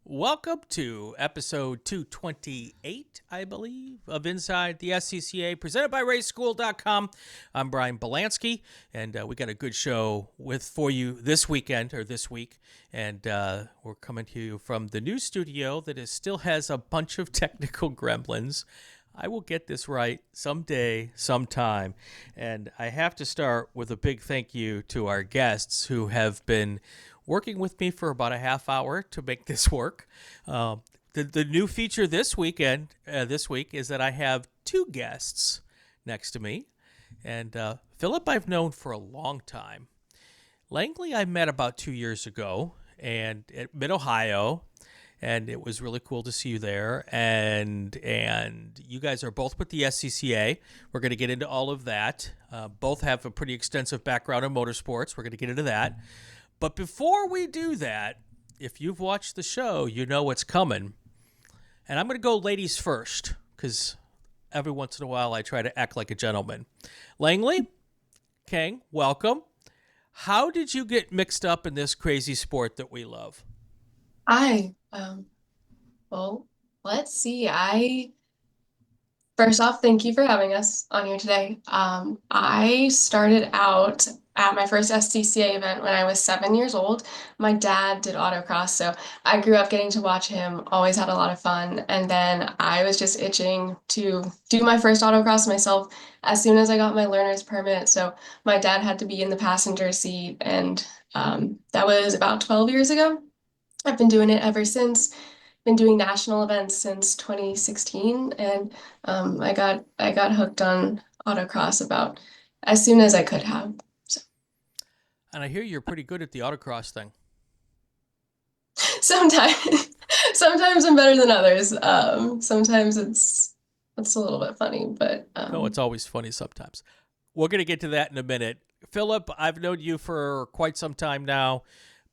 Welcome to episode 228, I believe, of Inside the SCCA, presented by RacingWire.com. I'm Brian Bielanski, and we got a good show for you this week, and we're coming to you from the new studio that still has a bunch of technical gremlins. I will get this right someday, sometime, and I have to start with a big thank you to our guests who have been working with me for about a half hour to make this work. The new feature this week is that I have two guests next to me. And Philip I've known for a long time. Langlee I met about 2 years ago and at Mid-Ohio, and it was really cool to see you there. And you guys are both with the SCCA. We're going to get into all of that. Both have a pretty extensive background in motorsports. We're going to get into that. But before we do that, if you've watched the show, you know what's coming. And I'm going to go ladies first, because every once in a while I try to act like a gentleman. Langlee, Kang, welcome. How did you get mixed up in this crazy sport that we love? Well, let's see. First off, thank you for having us on here today. I started out at my first SCCA event when I was 7 years old. My dad did autocross, so I grew up getting to watch him, always had a lot of fun. And then I was just itching to do my first autocross myself as soon as I got my learner's permit. So my dad had to be in the passenger seat, and that was about 12 years ago. I've been doing it ever since. Been doing national events since 2016, and I got hooked on autocross about as soon as I could have. So. And I hear you're pretty good at the autocross thing. Sometimes I'm better than others. Sometimes it's a little bit funny, but no, it's always funny sometimes. We're going to get to that in a minute. Philip, I've known you for quite some time now,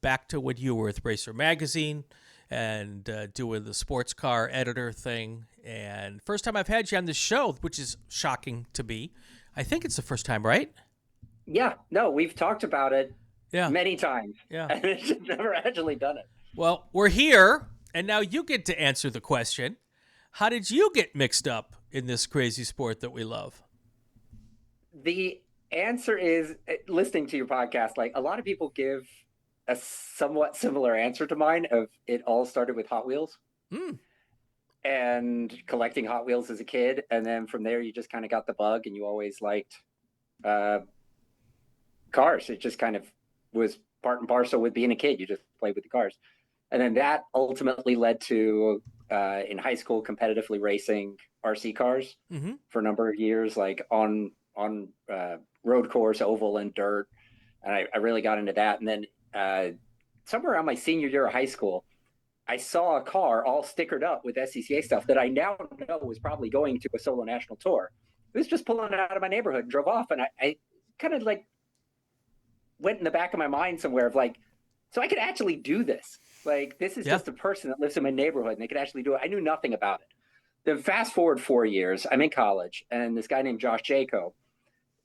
back to when you were with Racer Magazine and doing the sports car editor thing. And first time I've had you on this show, which is shocking to me. I think it's the first time, right? Yeah, no, we've talked about it many times. Yeah. And it's never actually done it. Well, we're here, and now you get to answer the question. How did you get mixed up in this crazy sport that we love? The answer is, listening to your podcast, like a lot of people give a somewhat similar answer to mine of it all started with Hot Wheels and collecting Hot Wheels as a kid. And then from there, you just kind of got the bug and you always liked cars. It just kind of was part and parcel with being a kid. You just played with the cars. And then that ultimately led to, in high school, competitively racing RC cars for a number of years, like on road course, oval, and dirt. And I really got into that. And then somewhere around my senior year of high school, I saw a car all stickered up with SCCA stuff that I now know was probably going to a solo national tour. It was just pulling out of my neighborhood and drove off. And I kind of like went in the back of my mind somewhere of like, so I could actually do this. Like, this is just a person that lives in my neighborhood and they could actually do it. I knew nothing about it. Then fast forward 4 years, I'm in college, and this guy named Josh Jaco,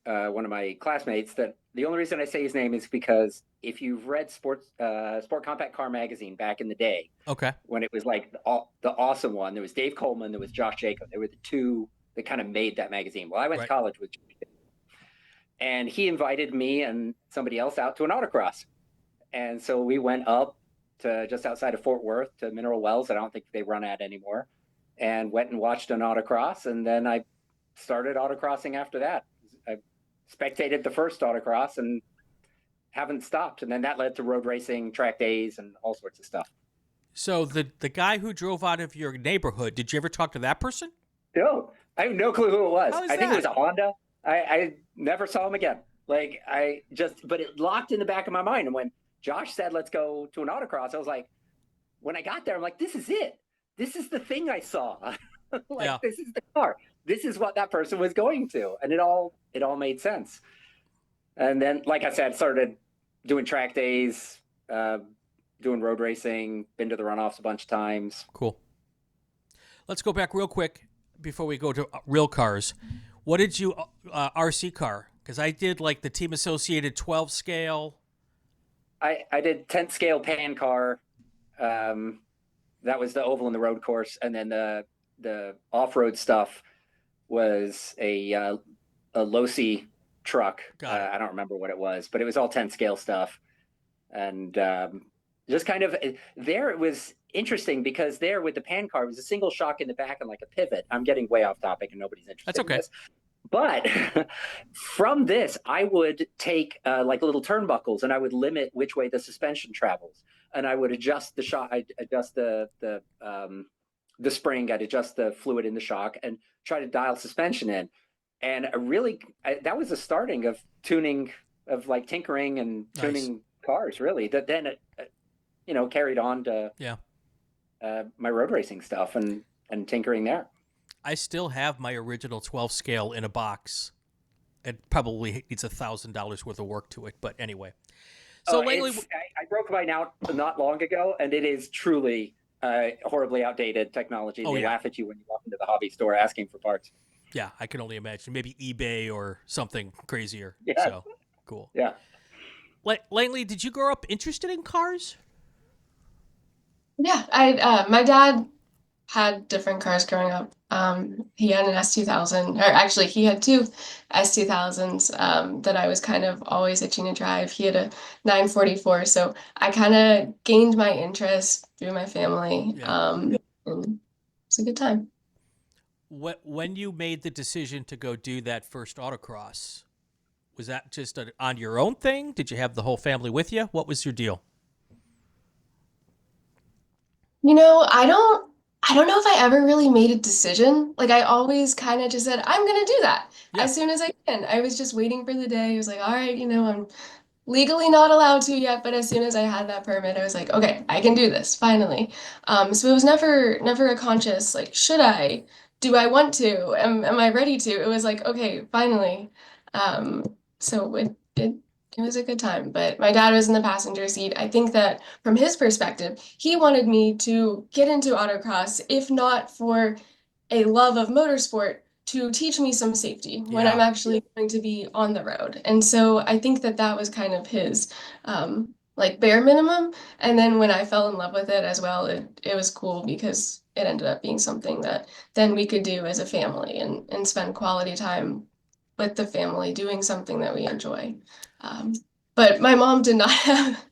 one of my classmates, that the only reason I say his name is because if you've read Sport Compact Car magazine back in the day, when it was like the awesome one, there was Dave Coleman, there was Josh Jaco. They were the two that kind of made that magazine. Well, I went to college with Josh, and he invited me and somebody else out to an autocross. And so we went up to just outside of Fort Worth to Mineral Wells. I don't think they run at anymore, and went and watched an autocross. And then I started autocrossing after that. I spectated the first autocross and haven't stopped. And then that led to road racing, track days, and all sorts of stuff. So the guy who drove out of your neighborhood, did you ever talk to that person? No, I have no clue who it was. I think it was a Honda. I never saw him again. Like, but it locked in the back of my mind. And when Josh said, let's go to an autocross, I was like, when I got there, I'm like, this is it. This is the thing I saw. This is the car. This is what that person was going to. And it all made sense. And then, like I said, started doing track days, doing road racing, been to the runoffs a bunch of times. Cool. Let's go back real quick before we go to real cars. What did you RC car? Because I did like the Team Associated 12 scale. I did 10th scale pan car. That was the oval and the road course. And then the off-road stuff was a Losi truck. I don't remember what it was, but it was all 10 scale stuff. And just kind of there, it was interesting because there with the pan car, it was a single shock in the back and like a pivot. I'm getting way off topic and nobody's interested. That's okay. In this. But from this, I would take like little turnbuckles and I would limit which way the suspension travels. And I would adjust the shock, I'd adjust the spring, I'd adjust the fluid in the shock and try to dial suspension in. And that was the starting of tuning, of like tinkering and tuning cars, really. That then, carried on to my road racing stuff and tinkering there. I still have my original 12 scale in a box. It probably needs $1,000 worth of work to it, but anyway. So Langlee, I broke mine out not long ago, and it is truly horribly outdated technology. They laugh at you when you walk into the hobby store asking for parts. Yeah, I can only imagine. Maybe eBay or something crazier. Yeah. So, cool. Yeah. Langley, did you grow up interested in cars? Yeah, my dad had different cars growing up. He had an S2000, or actually he had two S2000s that I was kind of always itching to drive. He had a 944, so I kind of gained my interest through my family. And it's a good time. When you made the decision to go do that first autocross, was that just on your own thing? Did you have the whole family with you? What was your deal? I don't know if I ever really made a decision. Like I always kind of just said, I'm gonna do that as soon as I can. I was just waiting for the day. I was like, all right, I'm legally not allowed to yet, but as soon as I had that permit, I was like, okay, I can do this finally. So it was never a conscious like, should I? Do I want to? Am I ready to? It was like, okay, finally. So it was a good time, but my dad was in the passenger seat. I think that from his perspective, he wanted me to get into autocross, if not for a love of motorsport, to teach me some safety when I'm actually going to be on the road. And so I think that was kind of his like bare minimum. And then when I fell in love with it as well, it was cool because it ended up being something that then we could do as a family and spend quality time with the family doing something that we enjoy. But my mom did not have,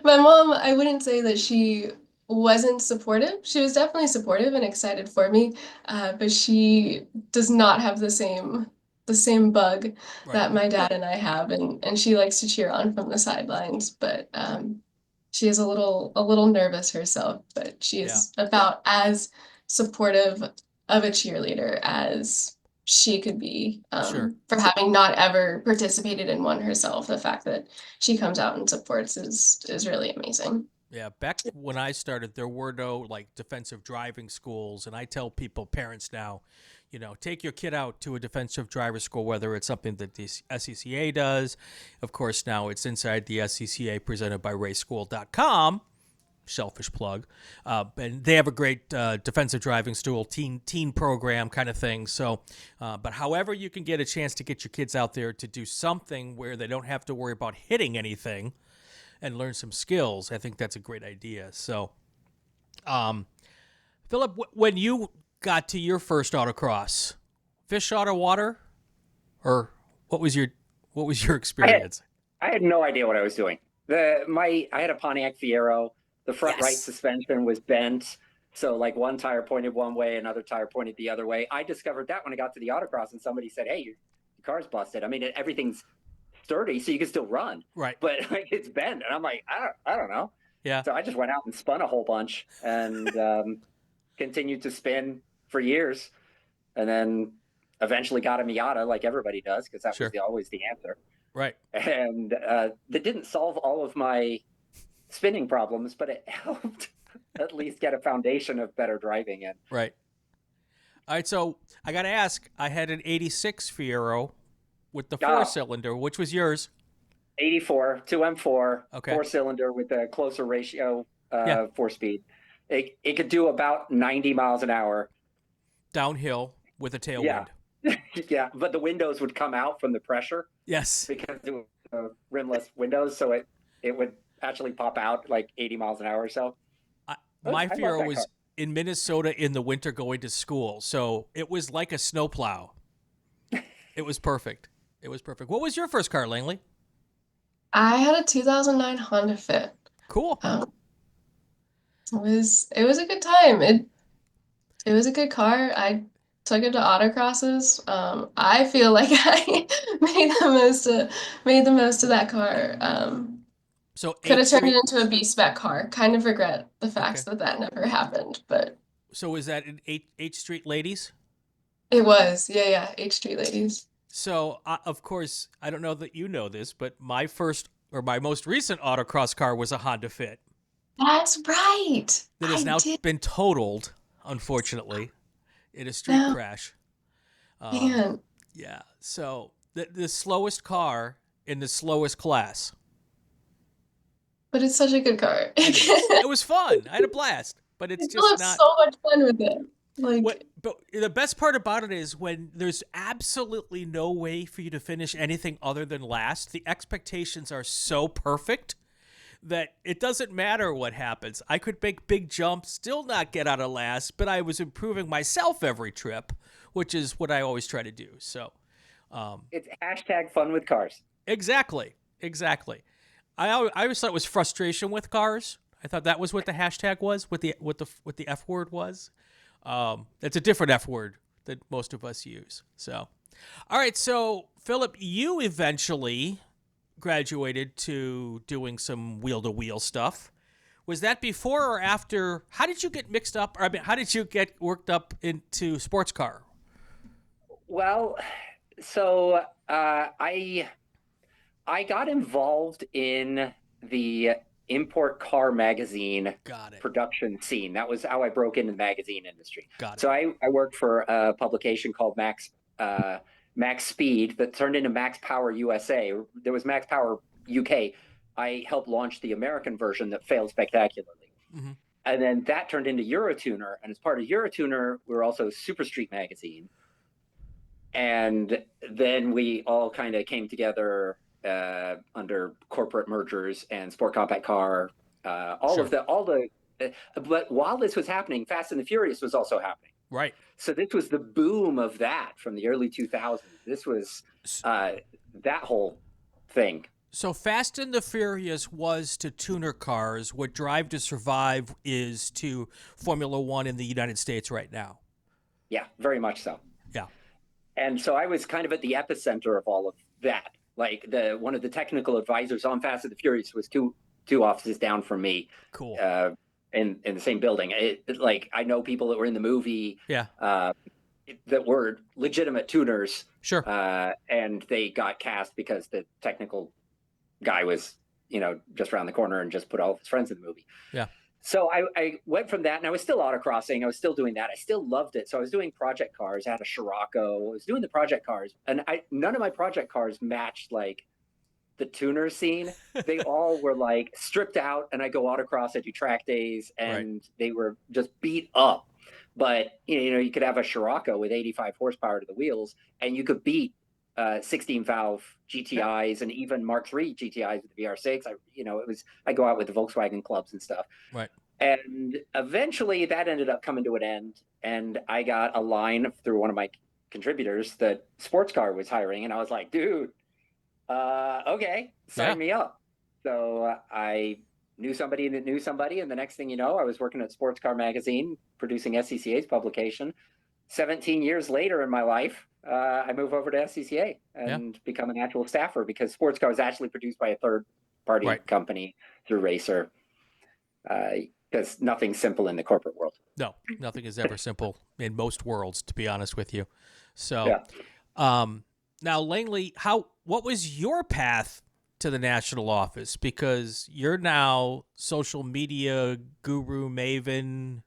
I wouldn't say that she wasn't supportive. She was definitely supportive and excited for me, but she does not have the same bug that my dad and I have, and she likes to cheer on from the sidelines, but she is a little nervous herself, but she is about as supportive of a cheerleader as she could be, for having not ever participated in one herself. The fact that she comes out and supports is really amazing. Yeah, back when I started, there were no like defensive driving schools, and I tell parents now, take your kid out to a defensive driver school, whether it's something that the SCCA does. Of course, now it's Inside the SCCA presented by RacingWire.com. Selfish plug, and they have a great defensive driving school teen program kind of thing. So, but however you can get a chance to get your kids out there to do something where they don't have to worry about hitting anything and learn some skills, I think that's a great idea. So, Philip, when you got to your first autocross, fish out of water, or what was your experience? I had no idea what I was doing. I had a Pontiac Fiero. The front right suspension was bent. So like one tire pointed one way, another tire pointed the other way. I discovered that when I got to the autocross and somebody said, hey, your car's busted. I mean, everything's sturdy, so you can still run. Right. But like it's bent. And I'm like, I don't know. Yeah. So I just went out and spun a whole bunch and continued to spin for years. And then eventually got a Miata like everybody does, because that was always the answer. Right. And that didn't solve all of my spinning problems, but it helped at least get a foundation of better driving in. Right. All right, so I got to ask, I had an 86 Fiero with the four-cylinder. Which was yours? 84, 2M4, four-cylinder with a closer ratio four-speed. It could do about 90 miles an hour. Downhill with a tailwind. Yeah, but the windows would come out from the pressure. Yes. Because it was rimless windows, so it would actually pop out like 80 miles an hour or so. My I love fear that was car. in Minnesota in the winter going to school. So it was like a snowplow. It was perfect. It was perfect. What was your first car, Langley? I had a 2009 Honda Fit. Cool. It was a good time. It was a good car. I took it to autocrosses. I feel like I made the most of that car. So Could 8th have turned it Street. into a B-spec car. Kind of regret the Okay. fact that that never happened, but So is that an 8th Street ladies? it was. Yeah, yeah. H Street Ladies. So, of course, I don't know that you know this, but my first or my most recent autocross car was a Honda Fit That's right. that has I now did. been totaled, unfortunately, in a street No, crash. Um, man. yeah. So the slowest car in the slowest class. But it's such a good car. It is. It was fun. I had a blast, but I it's still just have not. so much fun with it. What, Like, but the best part about it is when there's absolutely no way for you to finish anything other than last, the expectations are so perfect that it doesn't matter what happens. I could make big jumps, still not get out of last, but I was improving myself every trip, which is what I always try to do. So, It's hashtag fun with cars. exactly. I always thought it was frustration with cars. I thought that was what the hashtag was, what the F word was. It's a different F word that most of us use. So, all right. So, Philip, you eventually graduated to doing some wheel-to-wheel stuff. Was that before or after? How did you get mixed up? Or, I mean, how did you get worked up into sports car? Well, so I got involved in the import car magazine Got it. production scene. That was how I broke into the magazine industry. Got it. So I worked for a publication called Max Speed that turned into Max Power USA. There was Max Power UK. I helped launch the American version that failed spectacularly. Mm-hmm. And then that turned into Eurotuner. And as part of Eurotuner, we were also Super Street Magazine. And then we all kind of came together under corporate mergers and Sport Compact Car, Sure. but while this was happening, Fast and the Furious was also happening. Right. So this was the boom of that from the early 2000s. This was that whole thing. So Fast and the Furious was to tuner cars what Drive to Survive is to Formula One in the United States right now. Yeah, very much so. Yeah. And so I was kind of at the epicenter of all of that. Like one of the technical advisors on Fast and the Furious was two offices down from me. Cool. In the same building. Like I know people that were in the movie. Yeah. That were legitimate tuners. Sure. And they got cast because the technical guy was, just around the corner and just put all of his friends in the movie. Yeah. So I went from that, and I was still autocrossing. I was still doing that. I still loved it. So I was doing project cars. I had a Scirocco. I was doing the project cars, and none of my project cars matched like the tuner scene. They all were like stripped out, and I go autocross. I do track days, and They were just beat up. But you could have a Scirocco with 85 horsepower to the wheels, and you could beat 16 valve GTIs and even Mark III GTIs with the VR6. I go out with the Volkswagen clubs and stuff. Right. And eventually that ended up coming to an end. And I got a line through one of my contributors that Sports Car was hiring. And I was like, dude, okay, sign me up. So I knew somebody that knew somebody. And the next thing you know, I was working at Sports Car Magazine, producing SCCA's publication. 17 years later in my life, I move over to SCCA and become an actual staffer because Sports Car is actually produced by a third-party company through Racer because nothing's simple in the corporate world. No, nothing is ever simple in most worlds, to be honest with you. So, now, Langley, what was your path to the national office? Because you're now social media guru, maven.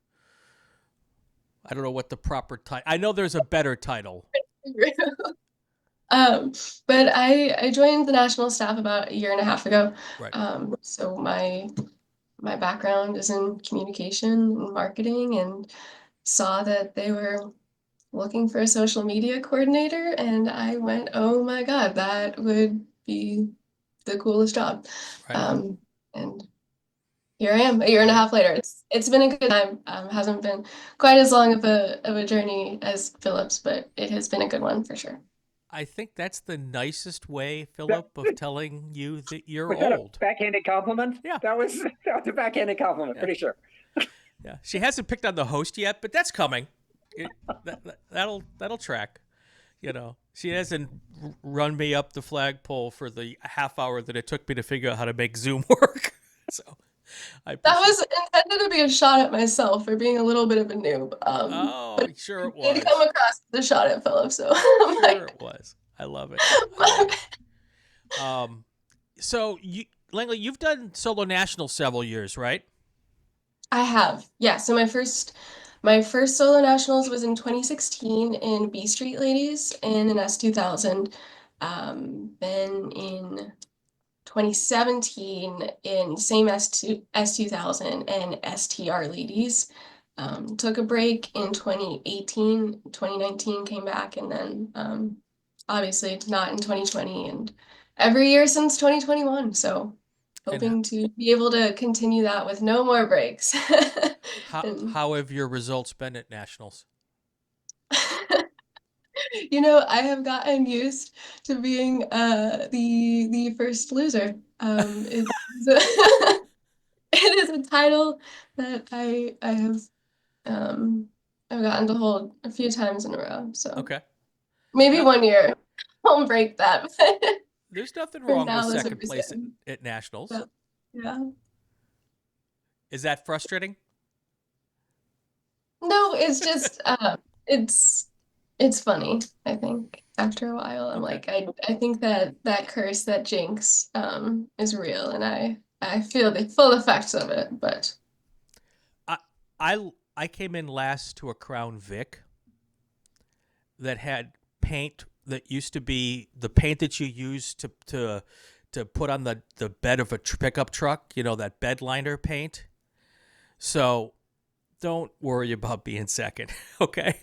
I don't know what the proper title. I know there's a better title. But I joined the national staff about a year and a half ago. Right. So my background is in communication and marketing, and saw that they were looking for a social media coordinator, and I went, oh my God, that would be the coolest job. Right. And here I am, a year and a half later. It's been a good time. Hasn't been quite as long of a journey as Philip's, but it has been a good one for sure. I think that's the nicest way, Philip, of telling you that you're Was old. that a backhanded compliment? Yeah. That was a backhanded compliment, pretty sure. Yeah. She hasn't picked on the host yet, but that's coming. That'll track. You know, she hasn't run me up the flagpole for the half hour that it took me to figure out how to make Zoom work. So that was intended to be a shot at myself for being a little bit of a noob. Sure it Need was. to come across the shot at Philip, so Sure it was. I love it. So Langlee, you've done solo nationals several years, right? I have, yeah. So my first solo nationals was in 2016 in B Street Ladies in an S2000. Then in 2017 in same S2000 and STR Ladies. Took a break in 2018, 2019 came back, and then obviously not in 2020 and every year since 2021. So hoping to be able to continue that with no more breaks. How have your results been at nationals? I have gotten used to being the first loser. It is a title that I have I've gotten to hold a few times in a row. So okay, maybe one year I'll break that. There's nothing wrong with now, second place at nationals. So, yeah. Is that frustrating? No, it's just it's funny, I think. After a while, I'm Okay. like, I think that curse, that jinx, is real, and I feel the full effects of it. But I came in last to a Crown Vic that had paint that used to be the paint that you use to put on the bed of a pickup truck. You know, that bed liner paint. So don't worry about being second, okay?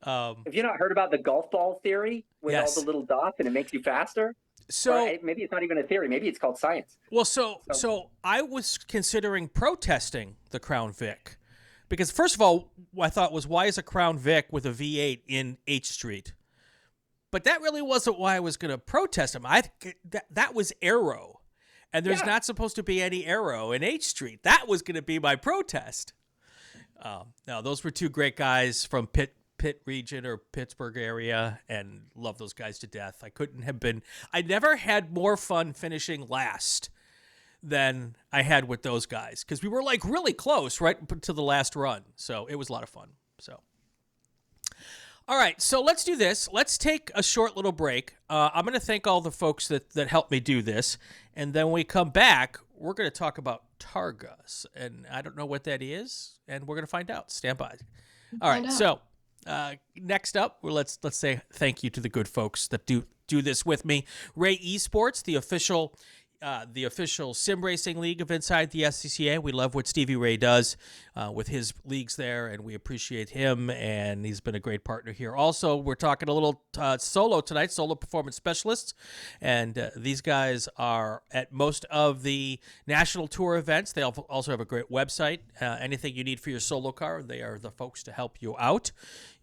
Have you not heard about the golf ball theory with Yes. all the little dots and it makes you faster? So or maybe it's not even a theory. Maybe it's called science. Well, so I was considering protesting the Crown Vic because first of all, I thought was why is a Crown Vic with a V8 in H Street? But that really wasn't why I was going to protest them. That was Aero. And there's not supposed to be any Aero in H Street. That was going to be my protest. No, those were two great guys from Pitt region or Pittsburgh area, and love those guys to death. I never had more fun finishing last than I had with those guys because we were like really close right to the last run. So it was a lot of fun. So. All right, so let's do this. Let's take a short little break. I'm going to thank all the folks that helped me do this. And then when we come back, we're going to talk about Targas. And I don't know what that is, and we're going to find out. Stand by. All right, so next up, let's say thank you to the good folks that do this with me. Ray Esports, the official sim racing league of Inside the SCCA. We love what Stevie Ray does with his leagues there, and we appreciate him, and he's been a great partner here. Also, we're talking a little solo tonight, solo performance specialists, and these guys are at most of the national tour events. They also have a great website. Anything you need for your solo car, they are the folks to help you out.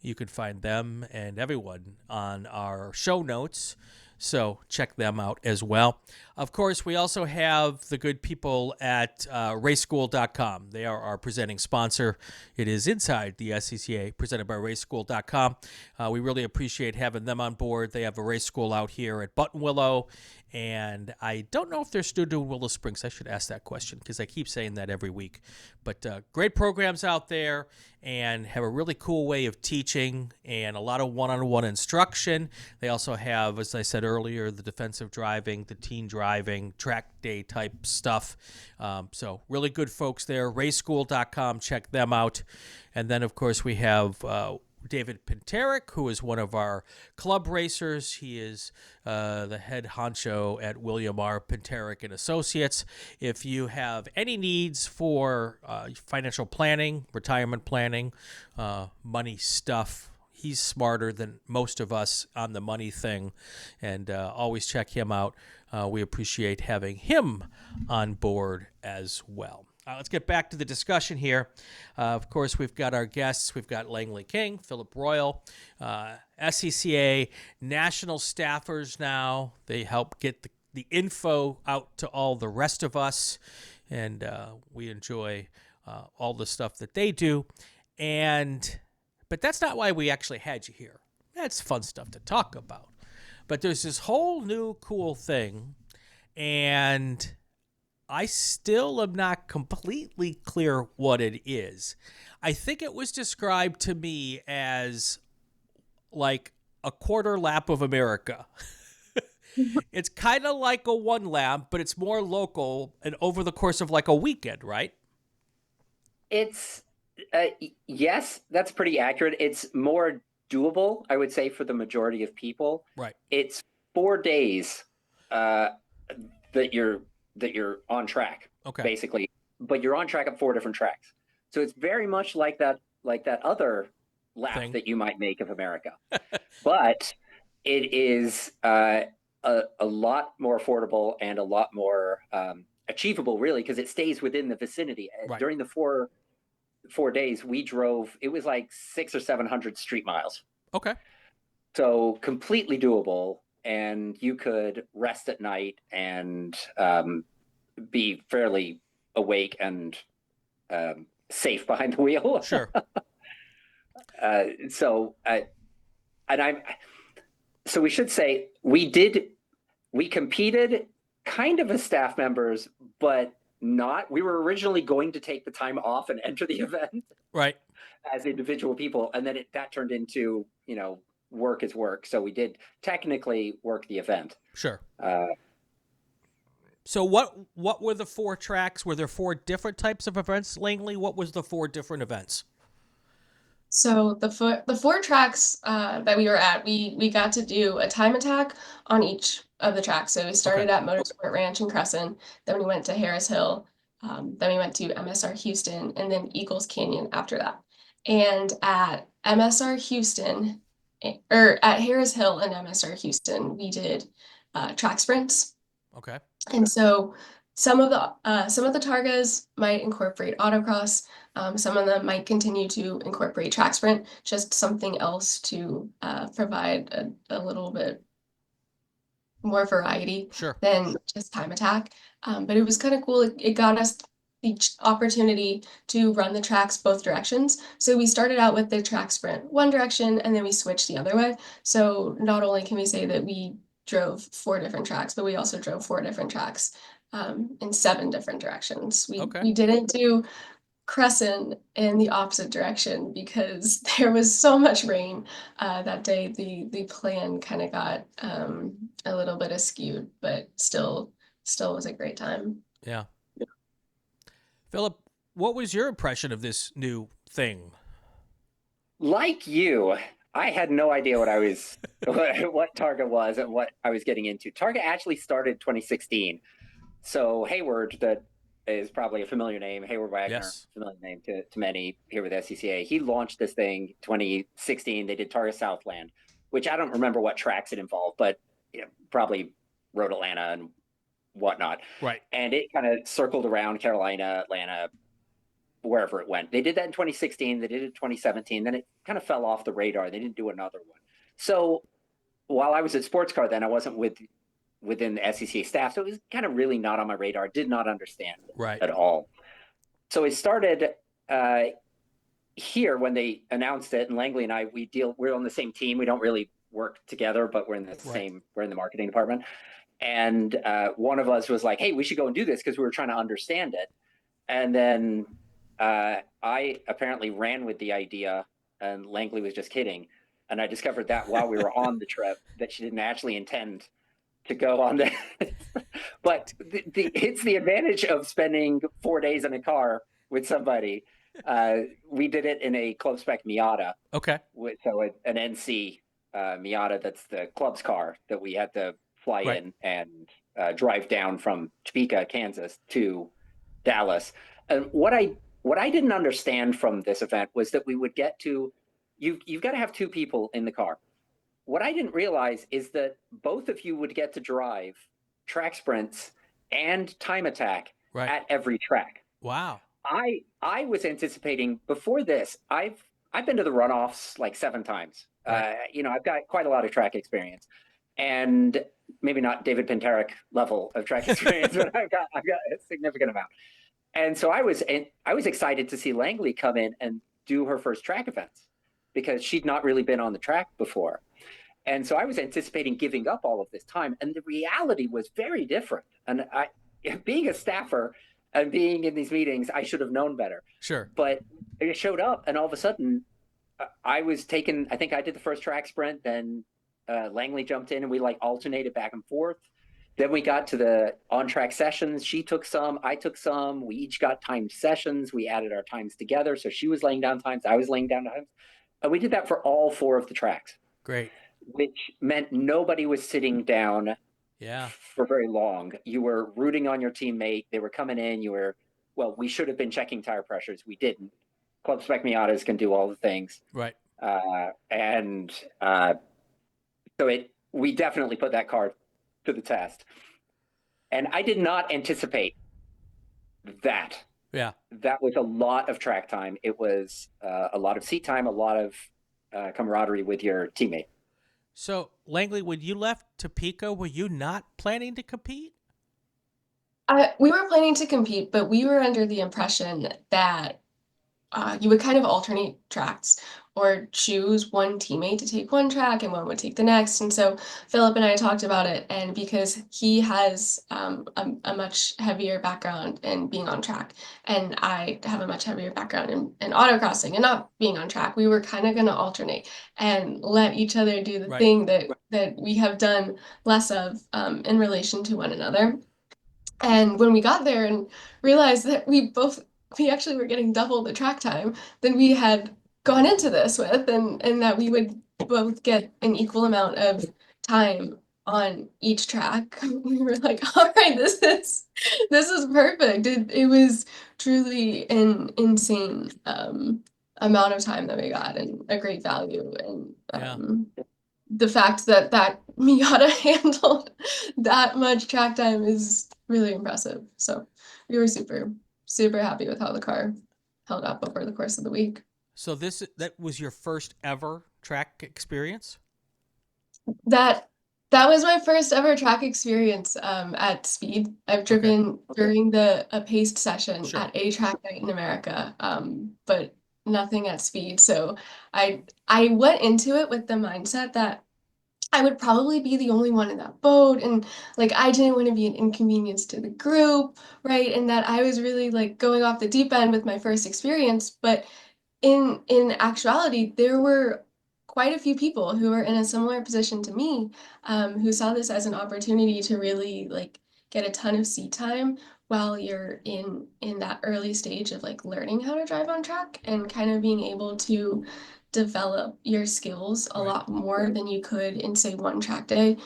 You can find them and everyone on our show notes. So check them out as well. Of course, we also have the good people at raceschool.com. They are our presenting sponsor. It is Inside the SCCA, presented by raceschool.com. We really appreciate having them on board. They have a race school out here at Buttonwillow, and I don't know if they're still doing Willow Springs. I should ask that question because I keep saying that every week. But great programs out there and have a really cool way of teaching and a lot of one-on-one instruction. They also have, as I said earlier, the defensive driving, the teen driving, track day type stuff. So really good folks there. Raceschool.com. Check them out. And then, of course, we have David Pinterick, who is one of our club racers. He is the head honcho at William R. Pinterick and Associates. If you have any needs for financial planning, retirement planning, money stuff, he's smarter than most of us on the money thing, and always check him out. We appreciate having him on board as well. Let's get back to the discussion here. Of course, we've got our guests. We've got Langlee King, Philip Royle, SCCA national staffers now. They help get the info out to all the rest of us, and we enjoy all the stuff that they do. But that's not why we actually had you here. That's fun stuff to talk about. But there's this whole new cool thing, and I still am not completely clear what it is. I think it was described to me as like a quarter lap of America. It's kind of like a one lap, but it's more local and over the course of like a weekend, right? It's, yes, that's pretty accurate. It's more doable, I would say, for the majority of people. Right. It's 4 days that you're on track, okay, basically, but you're on track at 4 different tracks. So it's very much like that other lap thing that you might make of America, but it is a lot more affordable and a lot more achievable, really, because it stays within the vicinity. Right. During the four days, we drove, it was like 600 or 700 street miles. Okay. So completely doable, and you could rest at night and be fairly awake and safe behind the wheel. Sure. So we should say we competed kind of as staff members, but not. We were originally going to take the time off and enter the event, right, as individual people, and then that turned into, work is work. So we did technically work the event. Sure. So what were the 4 tracks? Were there 4 different types of events, Langlee? What was the 4 different events? So the 4 tracks that we were at, we got to do a time attack on each of the tracks. So we started at Motorsport Ranch in Crescent, then we went to Harris Hill, then we went to MSR Houston, and then Eagles Canyon after that. And at MSR Houston, or at Harris Hill and MSR Houston, we did track sprints. Okay. And so some of the Targas might incorporate autocross. Some of them might continue to incorporate track sprint, just something else to provide a little bit more variety than just time attack. But it was kind of cool. It got us the opportunity to run the tracks both directions. So we started out with the track sprint one direction, and then we switched the other way. So not only can we say that we drove 4 different tracks, but we also drove 4 different tracks in 7 different directions. We didn't do Crescent in the opposite direction because there was so much rain that day. The plan kind of got a little bit askewed, but still was a great time. Yeah. Philip, what was your impression of this new thing? Like you, I had no idea what what Targa was and what I was getting into. Targa actually started 2016. So Hayward, that is probably a familiar name, Hayward Wagner, yes, familiar name to many here with SCCA. He launched this thing 2016. They did Targa Southland, which I don't remember what tracks it involved, but probably Road Atlanta and whatnot. Right. And it kind of circled around Carolina, Atlanta, wherever it went. They did that in 2016. They did it in 2017. Then it kind of fell off the radar. They didn't do another one. So while I was at Sports Car then, I wasn't within the SCCA staff. So it was kind of really not on my radar. Did not understand it at all. So it started here when they announced it, and Langlee and I, we're on the same team. We don't really work together, but we're in the marketing department. And one of us was like, hey, we should go and do this because we were trying to understand it. And then I apparently ran with the idea, and Langlee was just kidding. And I discovered that while we were on the trip, that she didn't actually intend to go on that. But it's the advantage of spending 4 days in a car with somebody. We did it in a club spec Miata. Okay. So an NC Miata, that's the club's car that we had to fly in and drive down from Topeka, Kansas to Dallas. And what I didn't understand from this event was that we would get to you've got to have two people in the car. What I didn't realize is that both of you would get to drive track sprints and time attack at every track. Wow. I was anticipating before this. I've been to the runoffs like 7 times. I've got quite a lot of track experience, and maybe not David Pinteric level of track experience, but I've got a significant amount. And so I was excited to see Langlee come in and do her first track events because she'd not really been on the track before. And so I was anticipating giving up all of this time, and the reality was very different. And being a staffer and being in these meetings, I should have known better. Sure. But it showed up, and all of a sudden, I was taken. I think I did the first track sprint, then Langlee jumped in, and we like alternated back and forth. Then we got to the on-track sessions. She took some, I took some. We each got timed sessions. We added our times together. So she was laying down times, I was laying down times. And we did that for all 4 of the tracks. Great. Which meant nobody was sitting down for very long. You were rooting on your teammate. They were coming in. We should have been checking tire pressures. We didn't. Club Spec Miatas can do all the things. Right. We definitely put that car to the test. And I did not anticipate that. Yeah. That was a lot of track time. It was a lot of seat time, a lot of camaraderie with your teammate. So, Langlee, when you left Topeka, were you not planning to compete? We were planning to compete, but we were under the impression that you would kind of alternate tracks or choose one teammate to take one track and one would take the next. And so Philip and I talked about it, and because he has a much heavier background in being on track, and I have a much heavier background in autocrossing and not being on track, we were kind of going to alternate and let each other do the thing that we have done less of in relation to one another. And when we got there and realized that we actually were getting double the track time than we had gone into this with, and that we would both get an equal amount of time on each track, we were like, all right, this is perfect. It was truly an insane amount of time that we got, and a great value. And the fact that Miata handled that much track time is really impressive. So we were super happy with how the car held up over the course of the week. So that was your first ever track experience? That was my first ever track experience at speed. I've driven during a paced session at a track night in America, but nothing at speed. So I went into it with the mindset that I would probably be the only one in that boat, and like I didn't want to be an inconvenience to the group, right? And that I was really like going off the deep end with my first experience. But in actuality, there were quite a few people who were in a similar position to me, who saw this as an opportunity to really like get a ton of seat time while you're in that early stage of like learning how to drive on track and kind of being able to develop your skills a lot more than you could in say one track day,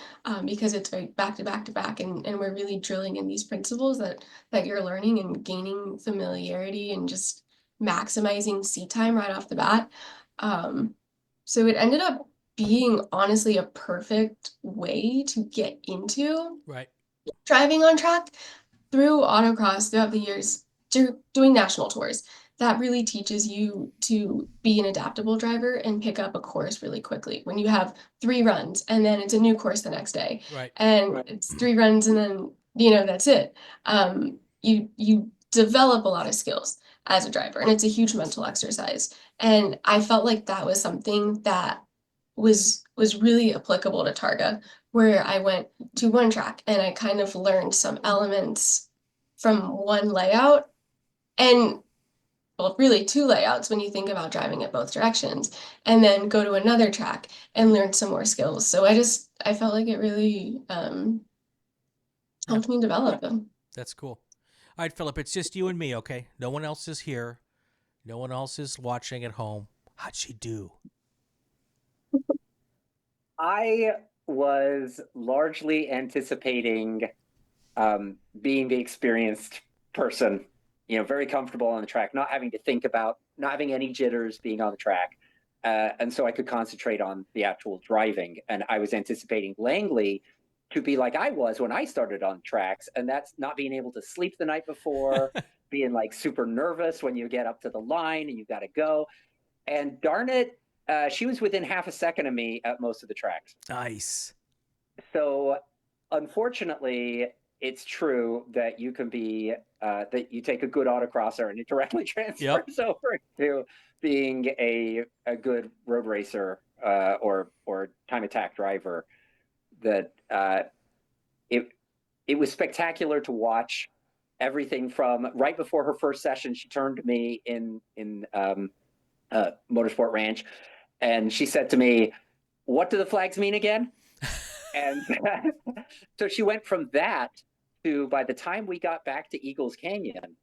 because it's very back to back to back, and we're really drilling in these principles that you're learning and gaining familiarity and just maximizing seat time right off the bat. So it ended up being honestly a perfect way to get into driving on track through autocross throughout the years, doing national tours. That really teaches you to be an adaptable driver and pick up a course really quickly. When you have 3 runs and then it's a new course the next day, and it's 3 runs and then that's it. You develop a lot of skills as a driver, and it's a huge mental exercise. And I felt like that was something that was really applicable to Targa, where I went to one track and I kind of learned some elements from one layout, and well, really 2 layouts when you think about driving it both directions, and then go to another track and learn some more skills. So I felt like it really helped me develop them. That's cool. All right, Philip, it's just you and me, okay? No one else is here. No one else is watching at home. How'd she do? I was largely anticipating being the experienced person, very comfortable on the track, not having to think about, not having any jitters being on the track. And so I could concentrate on the actual driving. And I was anticipating Langlee to be like I was when I started on tracks, and that's not being able to sleep the night before, being like super nervous when you get up to the line and you got to go. And darn it, she was within half a second of me at most of the tracks. Nice. So unfortunately, it's true that you can be that you take a good autocrosser and it directly transfers over to being a good road racer or time attack driver. That it was spectacular to watch. Everything from right before her first session, she turned to me in Motorsport Ranch, and she said to me, "What do the flags mean again?" And so she went from that to, by the time we got back to Eagles Canyon,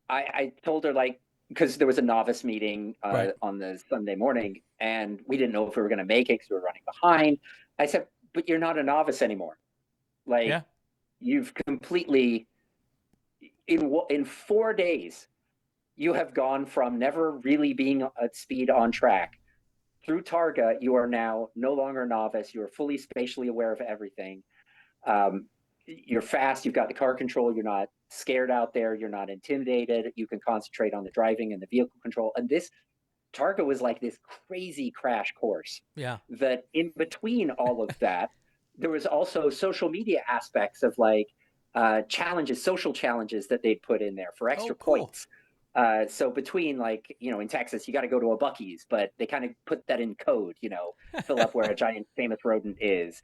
I told her, like, because there was a novice meeting on the Sunday morning, and we didn't know if we were going to make it because we were running behind. I said, "But you're not a novice anymore. Like, you've completely, in 4 days, you have gone from never really being at speed on track. Through Targa, you are now no longer a novice. You are fully spatially aware of everything. You're fast. You've got the car control. You're not scared out there. You're not intimidated. You can concentrate on the driving and the vehicle control." And this Targa was like this crazy crash course. Yeah. That in between all of that, there was also social media aspects of like challenges, social challenges that they'd put in there for extra points. So between, like, you know, in Texas, you got to go to a Buc-ee's, but they kind of put that in code, you know, fill up where a giant famous rodent is.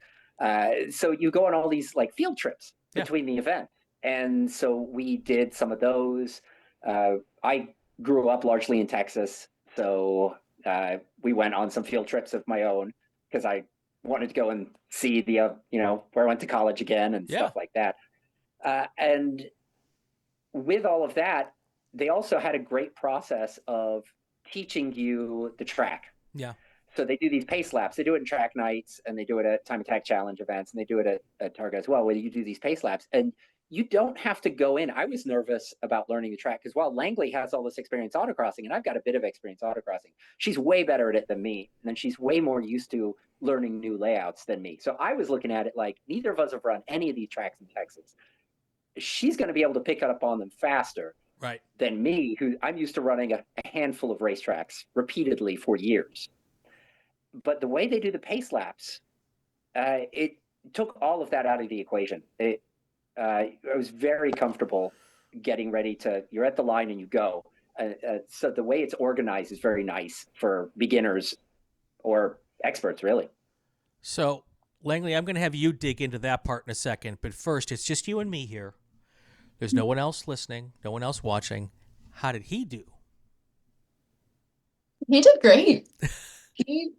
So you go on all these like field trips between the events. And so we did some of those. I grew up largely in Texas. So we went on some field trips of my own because I wanted to go and see the, you know, where I went to college again and stuff like that. And with all of that, they also had a great process of teaching you the track. Yeah. So they do these pace laps. They do it in track nights, and they do it at time attack challenge events, and they do it at Targa as well, where you do these pace laps. And you don't have to go in. I was nervous about learning the track because while Langlee has all this experience autocrossing, and I've got a bit of experience autocrossing, she's way better at it than me. And then she's way more used to learning new layouts than me. So I was looking at it like, neither of us have run any of these tracks in Texas. She's going to be able to pick up on them faster than me, who I'm used to running a handful of racetracks repeatedly for years. But the way they do the pace laps, it took all of that out of the equation. I was very comfortable getting ready to, you're at the line and you go. So the way it's organized is very nice for beginners or experts, really. So, Langlee, I'm going to have you dig into that part in a second. But first, it's just you and me here. There's no one else listening, no one else watching. How did he do? He did great. He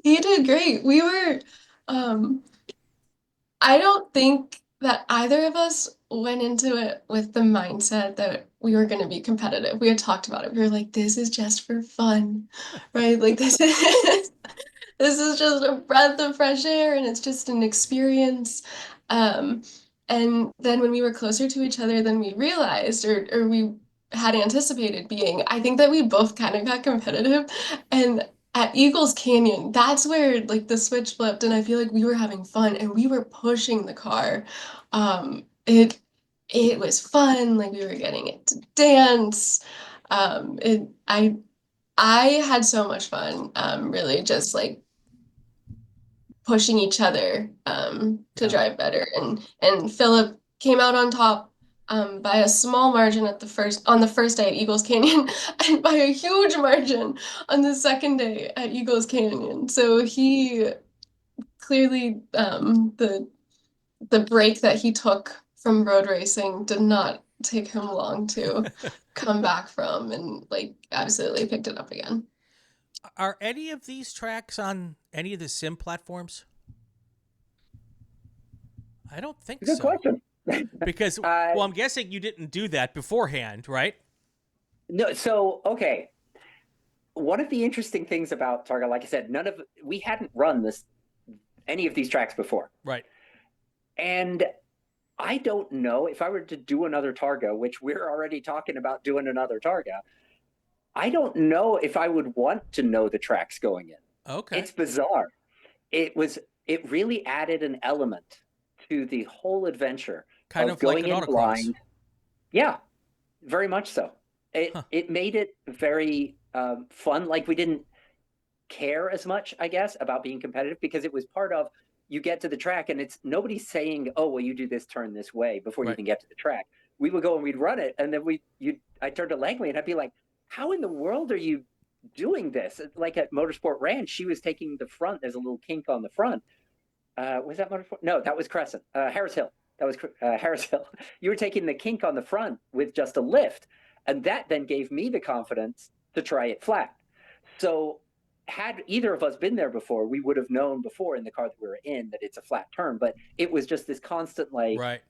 did great. We were, I don't think that either of us went into it with the mindset that we were going to be competitive. We had talked about it. We were like, this is just for fun, right? Like this is just a breath of fresh air, and it's just an experience. And then when we were closer to each other than we realized, or we had anticipated being, I think that we both kind of got competitive. And at Eagles Canyon, that's where like the switch flipped, and I feel like we were having fun and we were pushing the car. It was fun, like we were getting it to dance. I had so much fun, really just like pushing each other to drive better. And Philip came out on top by a small margin on the first day at Eagles Canyon, and by a huge margin on the second day at Eagles Canyon. So he clearly the break that he took from road racing did not take him long to come back from, and like absolutely picked it up again. Are any of these tracks on any of the sim platforms? I don't think so. Good question. Because, well, I'm guessing you didn't do that beforehand, right? No. So, okay. One of the interesting things about Targa, like I said, we hadn't run any of these tracks before. Right. And I don't know if I were to do another Targa, which we're already talking about doing another Targa, I don't know if I would want to know the tracks going in. Okay. It's bizarre. It really added an element to the whole adventure Kind of of like going an in autocross. blind. Yeah, very much so. It made it very fun. Like, we didn't care as much, I guess, about being competitive, because it was part of, you get to the track and it's nobody's saying, oh, well, you do this turn this way before you Right. even get to the track. We would go and we'd run it, and then I turned to Langlee and I'd be like, how in the world are you doing this? Like at Motorsport Ranch, she was taking the front. There's a little kink on the front. Was that Motorsport? No, that was Crescent. Harris Hill. That was Harris Hill. You were taking the kink on the front with just a lift. And that then gave me the confidence to try it flat. So had either of us been there before, we would have known before in the car that we were in that it's a flat turn. But it was just this constant, like, Right.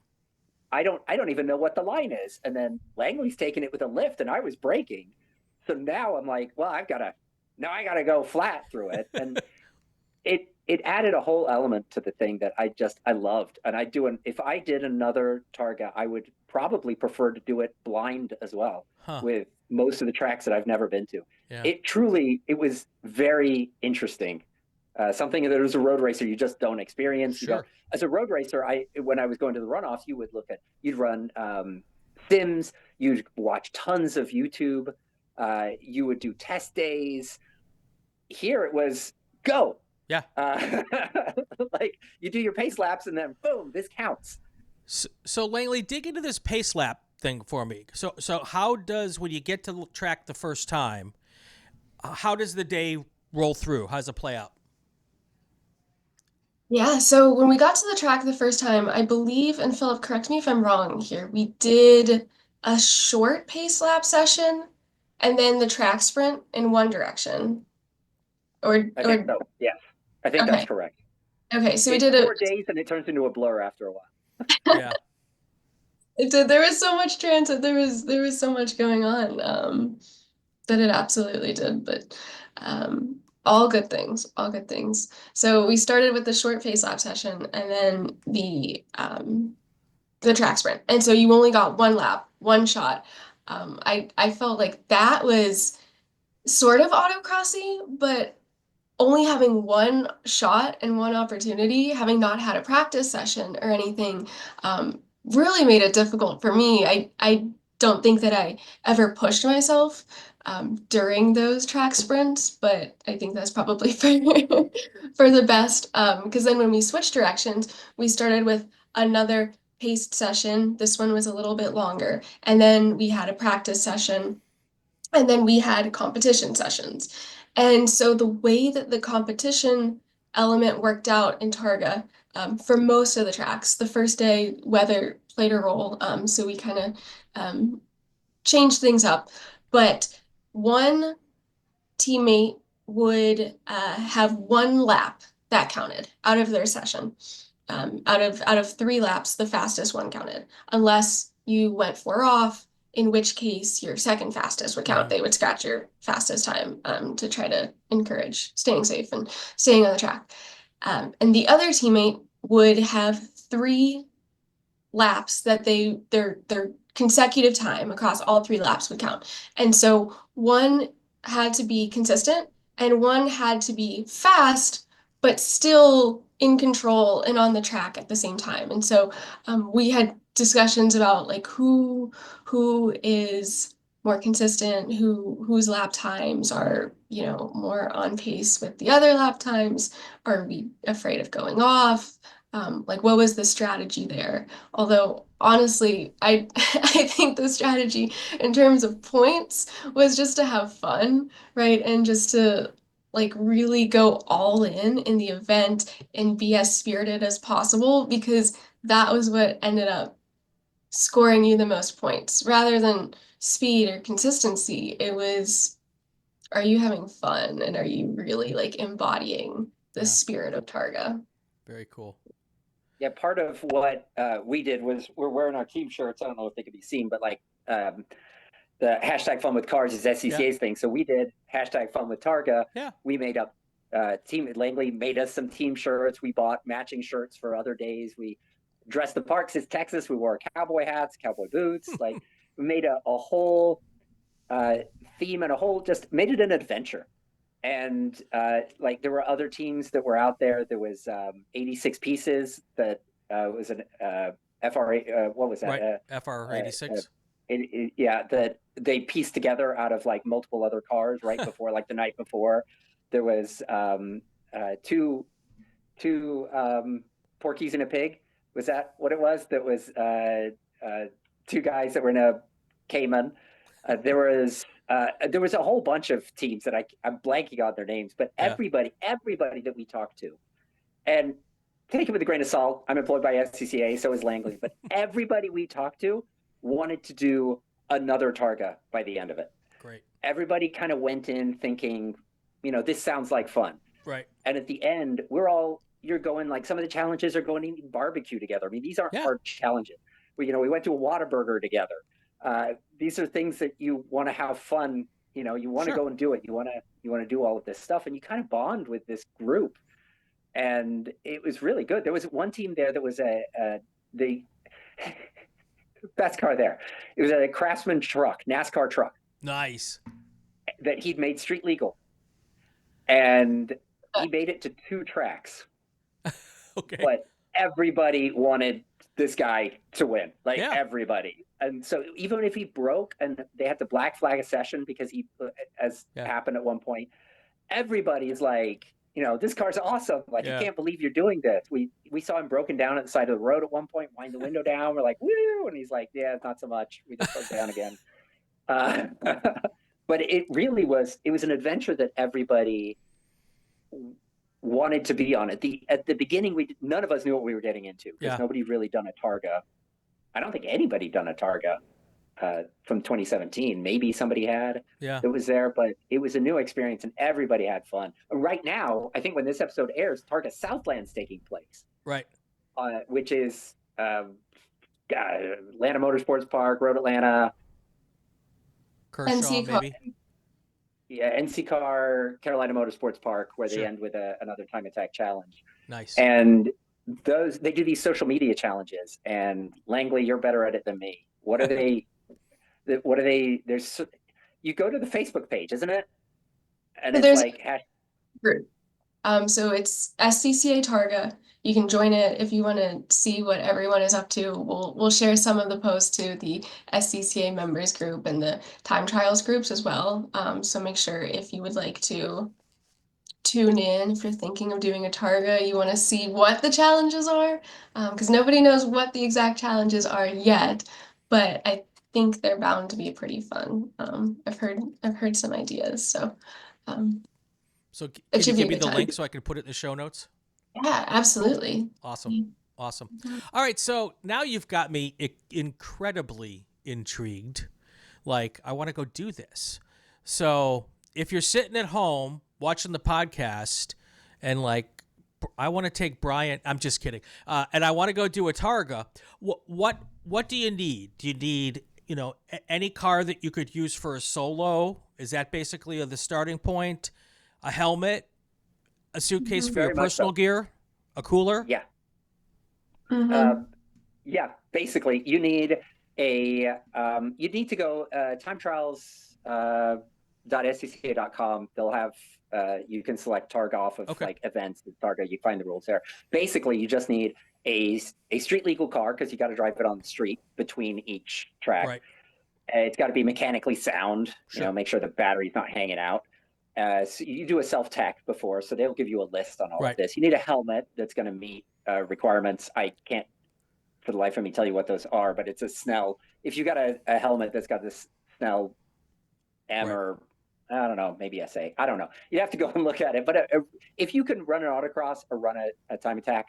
I don't even know what the line is. And then Langley's taking it with a lift and I was braking. So now I'm like, well, I gotta go flat through it. And it added a whole element to the thing that I loved. And if I did another Targa, I would probably prefer to do it blind as well, with most of the tracks that I've never been to. Yeah. It was very interesting. Something that as a road racer you just don't experience. Sure. As a road racer, when I was going to the runoffs, you'd run sims, you'd watch tons of YouTube, you would do test days. Here it was go. Yeah. Like, you do your pace laps and then boom, this counts. So Langlee, dig into this pace lap thing for me. So how does, when you get to the track the first time, how does the day roll through? How does it play out? Yeah, so when we got to the track the first time, I believe, and Philip, correct me if I'm wrong here, we did a short pace lap session and then the track sprint in one direction. I think so. Yes. I think that's correct. Okay, so it's we did 4 days and it turns into a blur after a while. Yeah. It did. There was so much transit. There was so much going on, that it absolutely did. But all good things. All good things. So we started with the short pace lap session and then the track sprint. And so you only got one lap, one shot. I felt like that was sort of autocrossy, but only having one shot and one opportunity, having not had a practice session or anything, really made it difficult for me. I don't think that I ever pushed myself during those track sprints, but I think that's probably for the best. Because then when we switched directions, we started with another paced session. This one was a little bit longer, and then we had a practice session, and then we had competition sessions. And so the way that the competition element worked out in Targa, for most of the tracks, the first day weather played a role, so we kind of changed things up. But one teammate would have one lap that counted out of their session. Out of 3 laps, the fastest one counted, unless you went 4 off, in which case your second fastest would count. They would scratch your fastest time to try to encourage staying safe and staying on the track. And the other teammate would have 3 laps that their consecutive time across all 3 laps would count. And so one had to be consistent and one had to be fast, but still in control and on the track at the same time. And so we had discussions about like who is more consistent, whose lap times are, more on pace with the other lap times. Are we afraid of going off? Like, what was the strategy there? Although honestly, I I think the strategy in terms of points was just to have fun, right? And just to like really go all in the event and be as spirited as possible, because that was what ended up scoring you the most points rather than speed or consistency. It was, are you having fun and are you really like embodying the spirit of Targa? Very cool. Yeah, part of what we did was we're wearing our team shirts. I don't know if they can be seen, but like the hashtag fun with cars is SCCA's thing. So we did hashtag fun with Targa. Yeah. We made up team. Langley made us some team shirts. We bought matching shirts for other days. We dressed the parks. It's Texas. We wore cowboy hats, cowboy boots. Like, we made a whole theme and a whole, just made it an adventure. And like there were other teams that were out there. There was 86 Pieces that was an FR, what was that? Right, FR 86. Yeah, that they pieced together out of like multiple other cars right before, like the night before. There was two Porkies and a Pig. Was that what it was? That was two guys that were in a Cayman. There was a whole bunch of teams that I'm blanking on their names, but everybody that we talked to, and take it with a grain of salt. I'm employed by SCCA, so is Langlee, but everybody we talked to wanted to do another Targa by the end of it. Great. Everybody kind of went in thinking, this sounds like fun. Right. And at the end, you're going, like, some of the challenges are going to eat barbecue together. I mean, these aren't hard challenges. We went to a Whataburger together. These are things that you want to have fun. You want to go and do it. You want to do all of this stuff, and you kind of bond with this group. And it was really good. There was one team there that was the best car there. It was a Craftsman truck, NASCAR truck. Nice. That he'd made street legal. And he made it to 2 tracks. Okay. But everybody wanted this guy to win. Everybody. And so even if he broke and they had to black flag a session because happened at one point, everybody is like, this car's awesome. Like, you can't believe you're doing this. We saw him broken down at the side of the road at one point, wind the window down. We're like, woo! And he's like, yeah, it's not so much. We just broke down again. But it really was an adventure that everybody wanted to be on. At the beginning, none of us knew what we were getting into because nobody really done a Targa. I don't think anybody done a Targa from 2017. Maybe somebody had that was there, but it was a new experience and everybody had fun. Right now, I think when this episode airs, Targa Southland's taking place. Right. Which is Atlanta Motorsports Park, Road Atlanta. Kershaw, NC maybe. Yeah, NC Car, Carolina Motorsports Park, where they end with another time attack challenge. Nice. And they do these social media challenges. And Langlee, you're better at it than me. What are they? You go to the Facebook page, isn't it? And it's like group. So it's SCCA Targa. You can join it if you want to see what everyone is up to. We'll share some of the posts to the SCCA members group and the time trials groups as well. So make sure if you would like to tune in, if you're thinking of doing a Targa, you want to see what the challenges are, because nobody knows what the exact challenges are yet, but I think they're bound to be pretty fun. I've heard some ideas, so. So can you give me the link so I can put it in the show notes? Yeah, absolutely. Awesome. All right, so now you've got me incredibly intrigued. Like, I want to go do this. So if you're sitting at home watching the podcast and like, I want to take Brian, I'm just kidding, and I want to go do a Targa, what do you need? Do you need, any car that you could use for a solo? Is that basically the starting point? A helmet, a suitcase for your personal gear, a cooler? Yeah. Mm-hmm. Basically you need you need to go timetrials.scca.com. They'll have you can select Targa off of like events at Targa. You find the rules there. Basically, you just need a street legal car because you got to drive it on the street between each track. Right. It's got to be mechanically sound. Sure. Make sure the battery's not hanging out. So you do a self-tack before, so they'll give you a list on all of this. You need a helmet that's going to meet requirements. I can't for the life of me tell you what those are, but it's a Snell. If you got a helmet that's got this Snell M or I don't know, maybe SA. I don't know. You have to go and look at it. But if you can run an autocross or run a time attack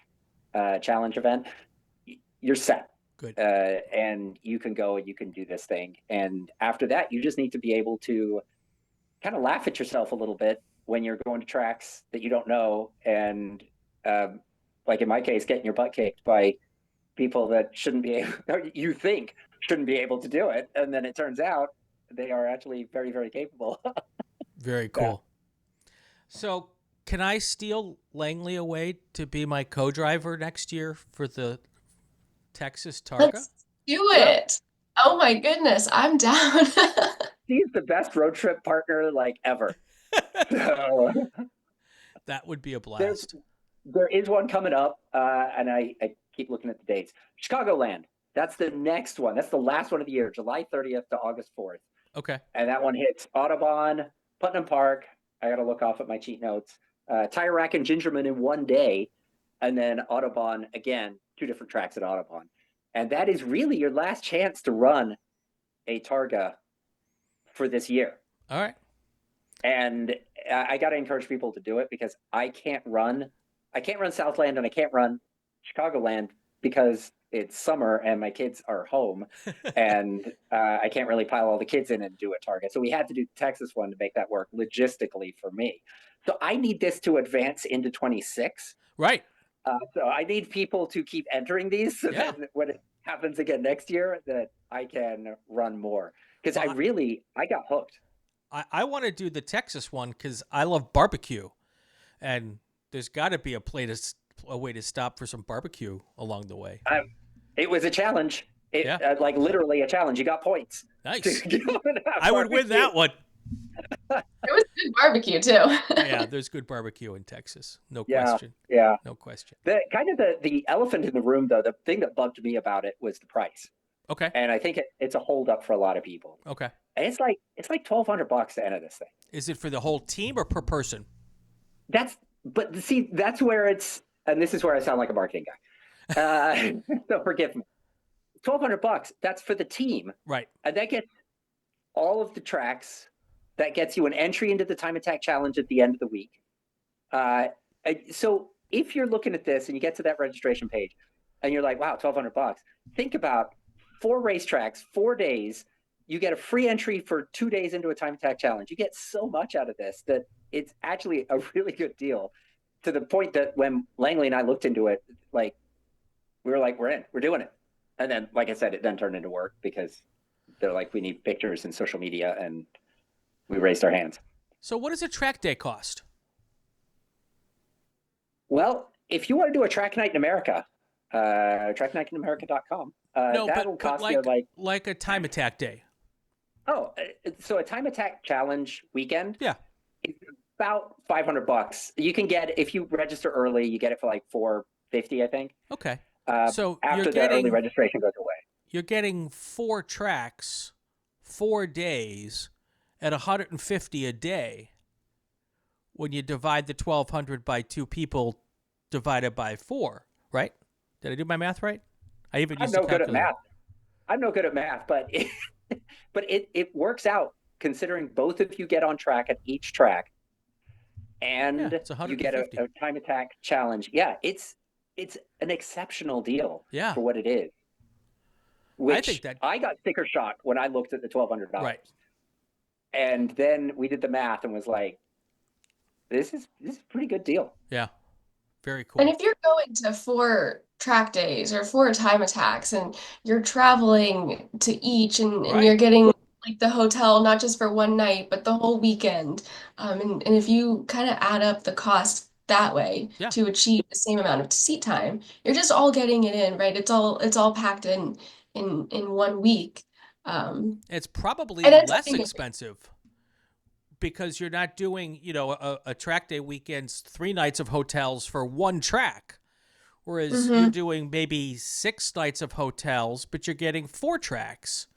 challenge event, you're set. Good. And you can go and you can do this thing. And after that, you just need to be able to kind of laugh at yourself a little bit when you're going to tracks that you don't know. And like in my case, getting your butt kicked by people that shouldn't be able, or you think shouldn't be able to do it. And then it turns out they are actually very, very capable. Very cool. Yeah. So can I steal Langlee away to be my co-driver next year for the Texas Targa? Let's do it. Oh my goodness, I'm down. is the best road trip partner like ever. So that would be a blast. There is one coming up, and I keep looking at the dates. Chicagoland. That's the next one. That's the last one of the year, July 30th to August 4th. Okay. And that one hits Audubon, Putnam Park. I got to look off at my cheat notes. Tire Rack and Gingerman in one day. And then Audubon, again, 2 different tracks at Audubon. And that is really your last chance to run a Targa for this year. All right. And I got to encourage people to do it because I can't run Southland and I can't run Chicagoland because it's summer and my kids are home and I can't really pile all the kids in and do a Targa. So we had to do the Texas one to make that work logistically for me. So I need this to advance into 26. Right. So I need people to keep entering these so that when it happens again next year that I can run more. Because I got hooked. I want to do the Texas one because I love barbecue. And there's got to be a way to stop for some barbecue along the way. It was a challenge. Like literally a challenge. You got points. Nice. I would win that one. It was good barbecue too. Yeah, there's good barbecue in Texas. No question. Yeah. No question. The elephant in the room, though, the thing that bugged me about it was the price. Okay. And I think it's a holdup for a lot of people. Okay. And it's like $1,200 to enter this thing. So is it for the whole team or per person? that's where it's, and this is where I sound like a marketing guy. So forgive me. $1,200. That's for the team. Right. And that gets all of the tracks. That gets you an entry into the Time Attack Challenge at the end of the week. So if you're looking at this and you get to that registration page and you're like, wow, $1,200, think about 4 racetracks, 4 days. You get a free entry for 2 days into a Time Attack Challenge. You get so much out of this that it's actually a really good deal, to the point that when Langlee and I looked into it, like, we were like, we're in, we're doing it. And then, like I said, it then turned into work because they're like, we need pictures and social media, and we raised our hands. So what does a track day cost? Well, if you want to do a track night in America, tracknightinamerica.com, that'll cost you like a Time Attack day. Oh, so a Time Attack Challenge weekend? Yeah. It's about $500. You can get, if you register early, you get it for like $450, I think. Okay. So after the early registration goes away. You're getting 4 tracks, 4 days at $150 a day. When you divide the 1,200 by 2 people divided by 4, right? Did I do my math right? I'm no good at math. I'm no good at math, but it works out considering both of you get on track at each track, and you get a Time Attack Challenge. Yeah, it's an exceptional deal for what it is. Which I got sticker shock when I looked at the $1,200. Right. And then we did the math and was like, this is a pretty good deal. Yeah. Very cool. And if you're going to 4 track days or 4 time attacks and you're traveling to each and you're getting like the hotel, not just for one night, but the whole weekend. And if you kind of add up the cost that way to achieve the same amount of seat time, you're just all getting it in, right? It's all packed in 1 week. It's probably less expensive because you're not doing, a track day weekend's 3 nights of hotels for 1 track, whereas you're doing maybe 6 nights of hotels, but you're getting 4 tracks.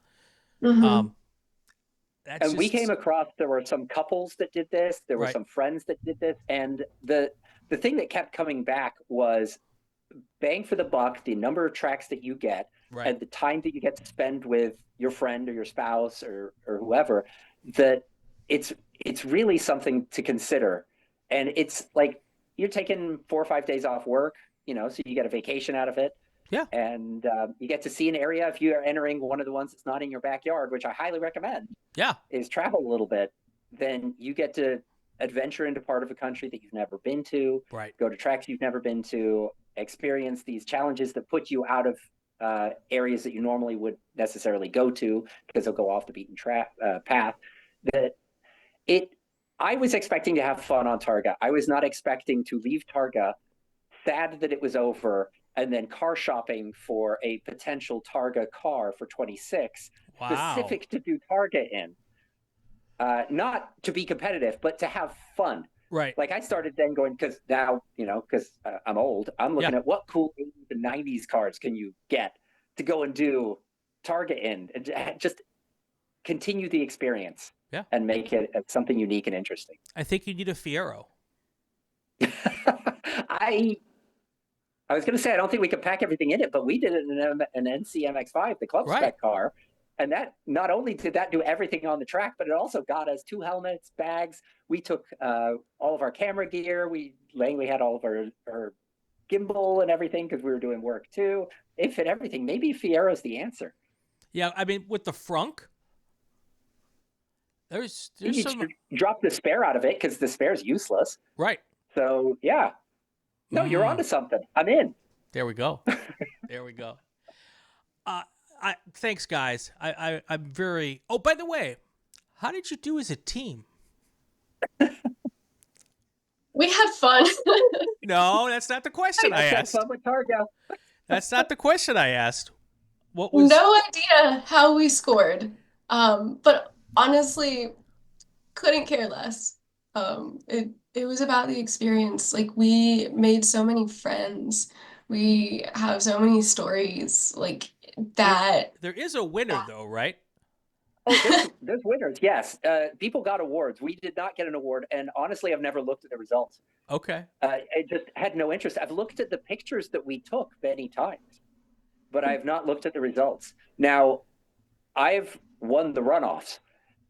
We came across, there were some couples that did this. There were some friends that did this. And the thing that kept coming back was bang for the buck, the number of tracks that you get and the time that you get to spend with your friend or your spouse or whoever, that it's really something to consider. And it's like you're taking 4 or 5 days off work, so you get a vacation out of it. Yeah. And you get to see an area if you are entering one of the ones that's not in your backyard, which I highly recommend. Yeah. Is travel a little bit. Then you get to adventure into part of a country that you've never been to. Right. Go to tracks you've never been to. Experience these challenges that put you out of areas that you normally would necessarily go to because they'll go off the beaten path. I was expecting to have fun on Targa. I was not expecting to leave Targa sad that it was over and then car shopping for a potential Targa car for 26 specific to do Targa in. not to be competitive, but to have fun. Right. Like I started then going, because now, because I'm old, I'm looking at what cool 80s and 90s cars can you get to go and do Targa in and just continue the experience and make it something unique and interesting. I think you need a Fiero. I was going to say, I don't think we could pack everything in it, but we did it in an NCMX5, the club spec car. And that not only did that do everything on the track, but it also got us 2 helmets, bags. We took all of our camera gear. Langley had all of our gimbal and everything because we were doing work too. It fit everything. Maybe Fiero's the answer. Yeah, I mean, with the frunk, there's some... drop the spare out of it because the spare's useless. Right. So, yeah. No, you're onto something. I'm in. There we go. There we go. Thanks, guys. I'm very... Oh, by the way, how did you do as a team? We had fun. No, that's not the question I asked. Fun with Targa. That's not the question I asked. What was... No idea how we scored. But honestly, couldn't care less. It was about the experience. Like, we made so many friends. We have so many stories like that. There is a winner, though, right? Oh, there's winners, yes. People got awards. We did not get an award, and honestly, I've never looked at the results. Okay. I just had no interest. I've looked at the pictures that we took many times, but I've not looked at the results. Now, I've won the runoffs,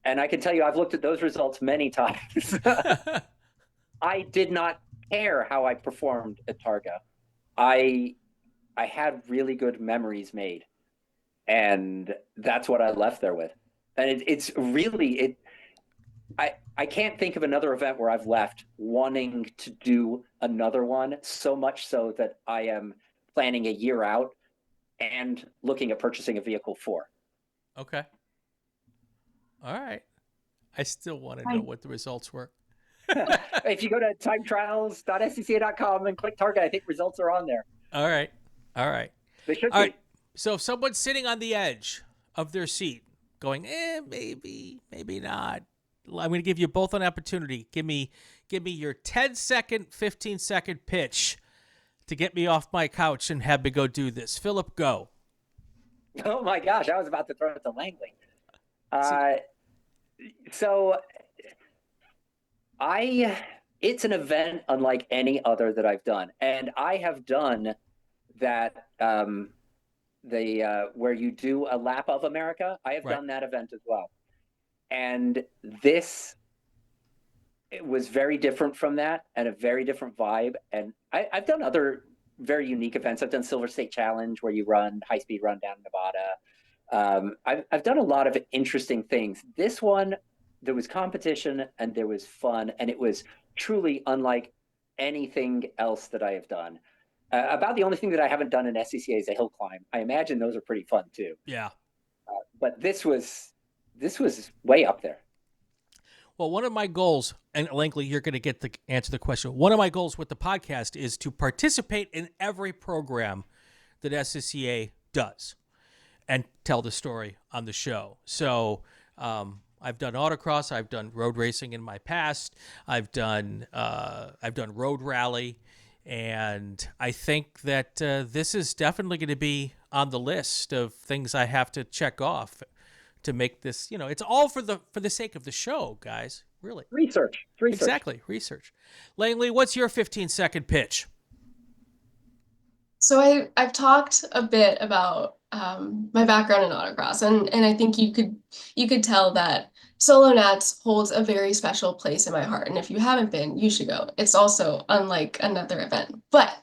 and I can tell you I've looked at those results many times. I did not care how I performed at Targa. I had really good memories made, and that's what I left there with. And it's really I can't think of another event where I've left wanting to do another one, so much so that I am planning a year out and looking at purchasing a vehicle for. Okay. All right. I still want to know what the results were. If you go to timetrials.scca.com and click Target, I think results are on there. All right. They should All be. right. So if someone's sitting on the edge of their seat going, maybe not. I'm going to give you both an opportunity. Give me your 10-second, 15-second pitch to get me off my couch and have me go do this. Philip, go. Oh my gosh, I was about to throw it to Langlee. So it's an event unlike any other that I've done. And I have done that, where you do a lap of America. I have done that event as well. And it was very different from that and a very different vibe. And I've done other very unique events. I've done Silver State Challenge where you run high-speed run down Nevada. I've done a lot of interesting things. This one, there was competition and there was fun, and it was truly unlike anything else that I have done. About the only thing that I haven't done in SCCA is a hill climb. I imagine those are pretty fun too. Yeah. But this was way up there. Well, one of my goals, and Langlee, you're going to get to answer the question. One of my goals with the podcast is to participate in every program that SCCA does and tell the story on the show. So I've done autocross, I've done road racing in my past, I've done road rally, and I think that this is definitely going to be on the list of things I have to check off to make this, it's all for the sake of the show, guys. Really. Research. Exactly. Research. Langlee, what's your 15-second pitch? So I've talked a bit about my background in autocross, and I think you could tell that Solo Nats holds a very special place in my heart. And if you haven't been, you should go. It's also unlike another event. But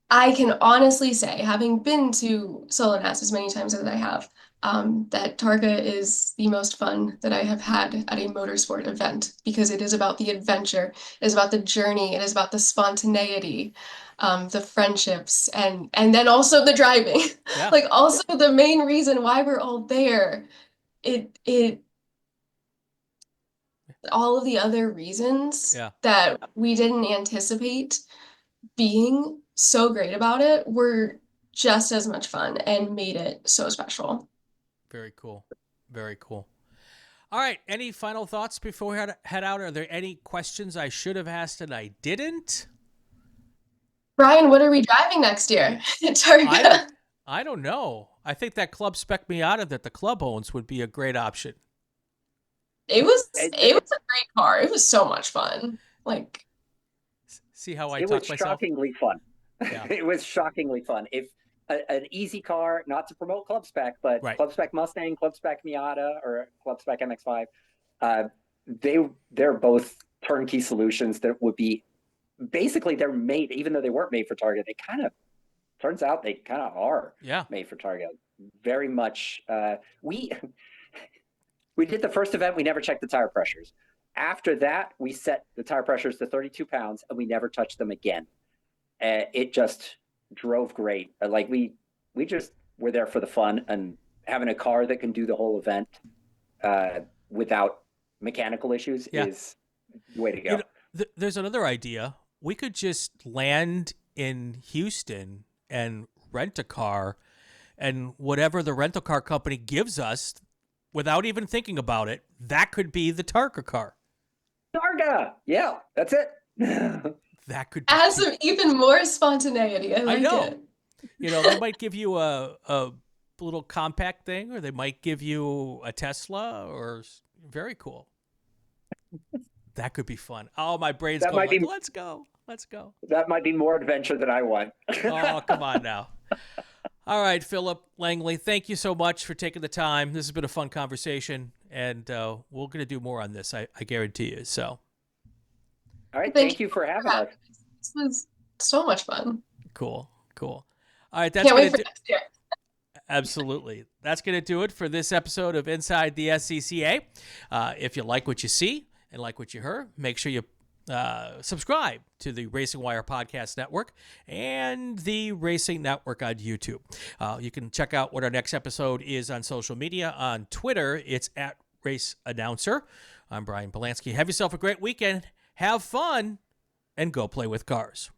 I can honestly say, having been to Solo Nats as many times as I have, that Targa is the most fun that I have had at a motorsport event, because it is about the adventure, it is about the journey, it is about the spontaneity, the friendships, and then also the driving. Yeah. Like, also the main reason why we're all there. It all of the other reasons that we didn't anticipate being so great about it were just as much fun and made it so special. Very cool. Very cool. All right. Any final thoughts before we head out? Are there any questions I should have asked and I didn't? Brian, what are we driving next year at Targa? I don't know. I think that Club Spec Miata that the club owns would be a great option. It was a great car. It was so much fun. Like, see how I it talk was myself? shockingly fun. Yeah. It was shockingly fun. If an easy car, not to promote Club Spec, but Right. Club Spec Mustang, Club Spec Miata, or Club Spec MX-5, they're both turnkey solutions that would be basically they're made, even though they weren't made for Targa, they kind of turns out they kind of are made for Targa. Very much. We did the first event. We never checked the tire pressures. After that, we set the tire pressures to 32 pounds, and we never touched them again. It just drove great. Like we just were there for the fun, and having a car that can do the whole event without mechanical issues is the way to go. You know, there's another idea. We could just land in Houston and rent a car, and whatever the rental car company gives us, without even thinking about it, that could be the Targa car. Targa! Yeah, that's it. That could add some even more spontaneity. I know. it. You know, they might give you a little compact thing, or they might give you a Tesla, or very cool. That could be fun. Oh, my brain's going like, let's go. Let's go. That might be more adventure than I want. Oh, come on now. All right, Philip Langlee, thank you so much for taking the time. This has been a fun conversation, and we're going to do more on this, I guarantee you. So, all right, thank you for having us. This was so much fun. Cool. All right, that's can't wait for next year. Absolutely. That's going to do it for this episode of Inside the SCCA. If you like what you see and like what you heard, make sure you subscribe to the RacingWire Podcast Network and the Racing Network on YouTube. You can check out what our next episode is on social media. On Twitter, it's @RaceAnnouncer. I'm Brian Bielanski. Have yourself a great weekend. Have fun and go play with cars.